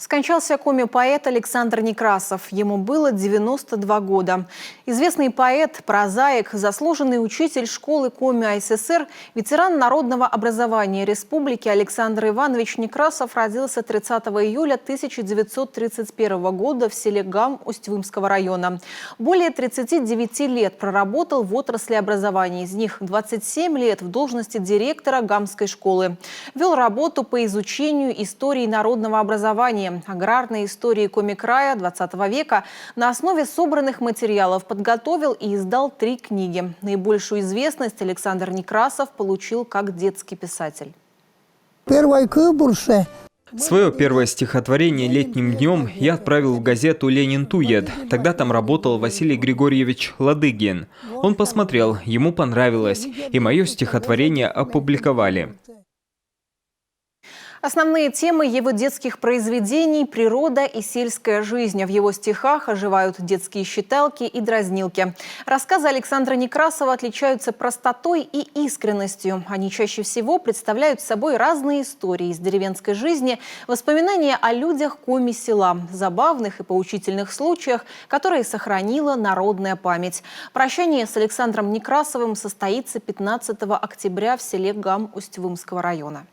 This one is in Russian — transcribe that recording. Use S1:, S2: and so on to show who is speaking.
S1: Скончался коми-поэт Александр Некрасов. Ему было 92 года. Известный поэт, прозаик, заслуженный учитель школы коми АССР, ветеран народного образования республики Александр Иванович Некрасов родился 30 июля 1931 года в селе Гам Усть-Вымского района. Более 39 лет проработал в отрасли образования, из них 27 лет в должности директора Гамской школы. Вел работу по изучению истории народного образования, аграрной истории коми-края 20 века. На основе собранных материалов подготовил и издал 3 книги. Наибольшую известность Александр Некрасов получил как детский писатель.
S2: Свое первое стихотворение «Летним днем» я отправил в газету «Ленин Туед». Тогда там работал Василий Григорьевич Ладыгин. Он посмотрел, ему понравилось, и мое стихотворение опубликовали.
S1: Основные темы его детских произведений – природа и сельская жизнь. В его стихах оживают детские считалки и дразнилки. Рассказы Александра Некрасова отличаются простотой и искренностью. Они чаще всего представляют собой разные истории из деревенской жизни, воспоминания о людях коми-села, забавных и поучительных случаях, которые сохранила народная память. Прощание с Александром Некрасовым состоится 15 октября в селе Гам Усть-Вымского района.